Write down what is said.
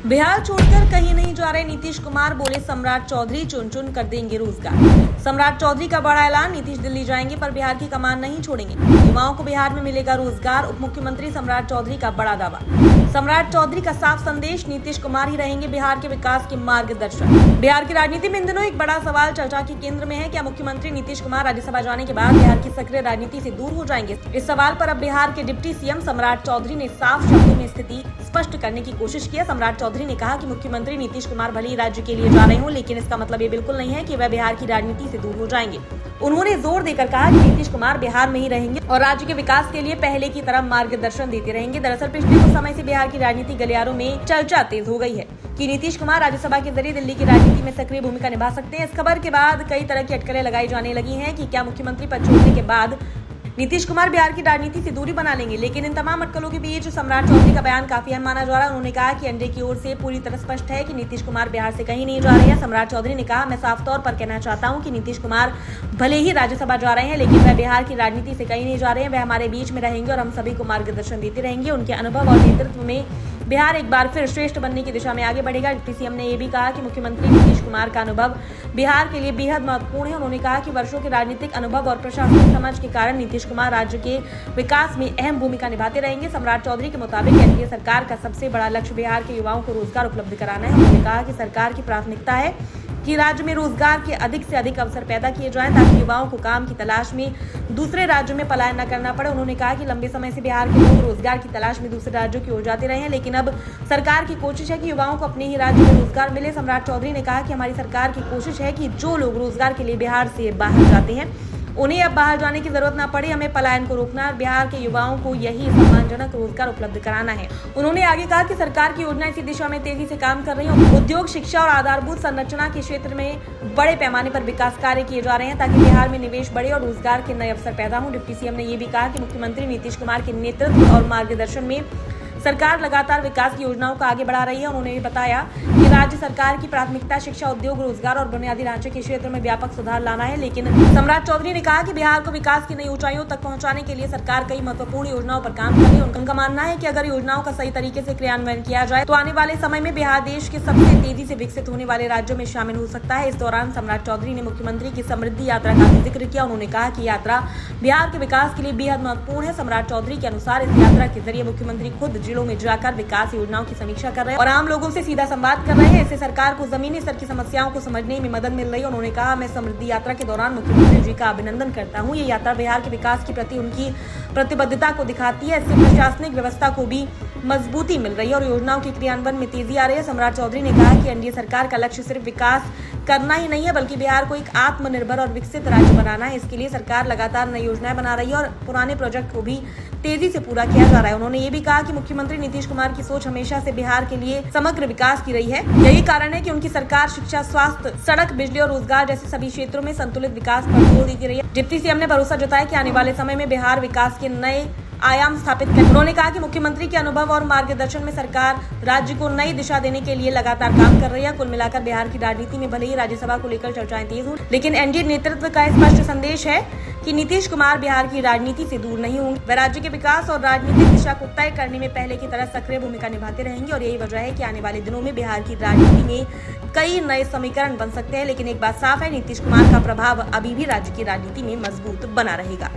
बिहार छोड़कर कहीं नहीं जा रहे नीतीश कुमार, बोले सम्राट चौधरी चुन चुन कर देंगे रोजगार। सम्राट चौधरी का बड़ा ऐलान, नीतीश दिल्ली जाएंगे पर बिहार की कमान नहीं छोड़ेंगे। युवाओं को बिहार में मिलेगा रोजगार, उप मुख्यमंत्री सम्राट चौधरी का बड़ा दावा। सम्राट चौधरी का साफ संदेश, नीतीश कुमार ही रहेंगे बिहार के विकास के मार्गदर्शक। बिहार की राजनीति में इन दिनों एक बड़ा सवाल चर्चा के केंद्र में है, क्या मुख्यमंत्री नीतीश कुमार राज्यसभा जाने के बाद बिहार की सक्रिय राजनीति से दूर हो जाएंगे। इस सवाल पर अब बिहार के डिप्टी सीएम सम्राट चौधरी ने साफ शब्दों में स्थिति स्पष्ट करने की कोशिश की है। सम्राट चौधरी ने कहा कि मुख्यमंत्री नीतीश कुमार भले ही राज्य के लिए जा रहे हों, लेकिन इसका मतलब ये बिल्कुल नहीं है कि वह बिहार की राजनीति से दूर हो जाएंगे। उन्होंने जोर देकर कहा कि नीतीश कुमार बिहार में ही रहेंगे और राज्य के विकास के लिए पहले की तरह मार्गदर्शन देते रहेंगे। दरअसल पिछले कुछ समय से बिहार की राजनीति गलियारों में चर्चा तेज हो गई है कि नीतीश कुमार राज्यसभा के जरिए दिल्ली की राजनीति में सक्रिय भूमिका निभा सकते हैं। इस खबर के बाद कई तरह की अटकलें लगाई जाने लगी हैं कि क्या मुख्यमंत्री पद छोड़ने के बाद नीतीश कुमार बिहार की राजनीति से दूरी बना लेंगे। लेकिन इन तमाम अटकलों के बीच सम्राट चौधरी का बयान काफी अहम माना जा रहा है। उन्होंने कहा कि एनडीए की ओर से पूरी तरह स्पष्ट है कि नीतीश कुमार बिहार से कहीं नहीं जा रहे हैं। सम्राट चौधरी ने कहा, मैं साफ तौर पर कहना चाहता हूं कि नीतीश कुमार भले ही राज्यसभा जा रहे हैं, लेकिन वह बिहार की राजनीति से कहीं नहीं जा रहे हैं। वह हमारे बीच में रहेंगे और हम सभी को मार्गदर्शन देते रहेंगे। उनके अनुभव और नेतृत्व में बिहार एक बार फिर श्रेष्ठ बनने की दिशा में आगे बढ़ेगा। डिप्टी सीएम ने यह भी कहा कि मुख्यमंत्री नीतीश कुमार का अनुभव बिहार के लिए बेहद महत्वपूर्ण है। उन्होंने कहा कि वर्षों के राजनीतिक अनुभव और प्रशासनिक समझ के कारण नीतीश कुमार राज्य के विकास में अहम भूमिका निभाते रहेंगे। सम्राट चौधरी के मुताबिक एनडीए सरकार का सबसे बड़ा लक्ष्य बिहार के युवाओं को रोजगार उपलब्ध कराना है। उन्होंने कहा कि सरकार की प्राथमिकता है कि राज्य में रोजगार के अधिक से अधिक अवसर पैदा किए जाएं, ताकि युवाओं को काम की तलाश में दूसरे राज्यों में पलायन न करना पड़े। उन्होंने कहा कि लंबे समय से बिहार के लोग रोजगार की तलाश में दूसरे राज्यों की ओर जाते रहे हैं, लेकिन अब सरकार की कोशिश है कि युवाओं को अपने ही राज्य में रोजगार मिले। सम्राट चौधरी ने कहा कि हमारी सरकार की कोशिश है कि जो लोग रोजगार के लिए बिहार से बाहर जाते हैं, उन्हें अब बाहर जाने की जरूरत न पड़े। हमें पलायन को रोकना और बिहार के युवाओं को यही सम्मानजनक रोजगार उपलब्ध कराना है। उन्होंने आगे कहा कि सरकार की योजना इसी दिशा में तेजी से काम कर रही है। उद्योग, शिक्षा और आधारभूत संरचना के क्षेत्र में बड़े पैमाने पर विकास कार्य किए जा रहे हैं, ताकि बिहार में निवेश बढ़े और रोजगार के नए अवसर पैदा हों। डिप्टी सीएम ने यह भी कहा कि मुख्यमंत्री नीतीश कुमार के नेतृत्व और मार्गदर्शन में सरकार लगातार विकास की योजनाओं को आगे बढ़ा रही है। उन्होंने बताया कि राज्य सरकार की प्राथमिकता शिक्षा, उद्योग, रोजगार और बुनियादी ढांचे के क्षेत्र में व्यापक सुधार लाना है। लेकिन सम्राट चौधरी ने कहा कि बिहार को विकास की नई ऊंचाइयों तक पहुंचाने के लिए सरकार कई महत्वपूर्ण योजनाओं पर काम कर रही है। उनका मानना है कि अगर योजनाओं का सही तरीके से क्रियान्वयन किया जाए तो आने वाले समय में बिहार देश के सबसे तेजी से विकसित होने वाले राज्यों में शामिल हो सकता है। इस दौरान सम्राट चौधरी ने मुख्यमंत्री की समृद्धि यात्रा का भी जिक्र किया। उन्होंने कहा कि यात्रा बिहार के विकास के लिए बेहद महत्वपूर्ण है। सम्राट चौधरी के अनुसार इस यात्रा के जरिए मुख्यमंत्री खुद जिलों में जाकर विकास योजनाओं की समीक्षा कर रहे हैं और आम लोगों से सीधा संवाद कर रहे हैं। इससे सरकार को जमीनी स्तर की समस्याओं को समझने में मदद मिल रही है। उन्होंने कहा, मैं समृद्धि यात्रा के दौरान मुख्यमंत्री जी का अभिनंदन करता हूं। ये यात्रा बिहार के विकास के प्रति उनकी प्रतिबद्धता को दिखाती है। इससे प्रशासनिक व्यवस्था को भी मजबूती मिल रही है और योजनाओं के क्रियान्वयन में तेजी आ रही है। सम्राट चौधरी ने कहा कि एनडीए सरकार का लक्ष्य सिर्फ विकास करना ही नहीं है, बल्कि बिहार को एक आत्मनिर्भर और विकसित राज्य बनाना है। इसके लिए सरकार लगातार नई योजनाएं बना रही है और पुराने प्रोजेक्ट को भी तेजी से पूरा किया जा रहा है। उन्होंने ये भी कहा कि मुख्यमंत्री नीतीश कुमार की सोच हमेशा से बिहार के लिए समग्र विकास की रही है। यही कारण है कि उनकी सरकार शिक्षा, स्वास्थ्य, सड़क, बिजली और रोजगार जैसे सभी क्षेत्रों में संतुलित विकास पर जोर देती रही है। डिप्टी सीएम ने भरोसा जताया कि आने वाले समय में बिहार विकास के नए आयाम स्थापित कर। उन्होंने कहा कि मुख्यमंत्री के अनुभव और मार्गदर्शन में सरकार राज्य को नई दिशा देने के लिए लगातार काम कर रही है। कुल मिलाकर बिहार की राजनीति में भले ही राज्यसभा को लेकर चर्चाएं तेज हो, लेकिन एनडीए नेतृत्व का स्पष्ट संदेश है कि नीतीश कुमार बिहार की राजनीति से दूर नहीं होंगे। वह राज्य के विकास और राजनीतिक दिशा को तय करने में पहले की तरह सक्रिय भूमिका निभाते रहेंगे और यही वजह है कि आने वाले दिनों में बिहार की राजनीति में कई नए समीकरण बन सकते हैं। लेकिन एक बात साफ है, नीतीश कुमार का प्रभाव अभी भी राज्य की राजनीति में मजबूत बना रहेगा।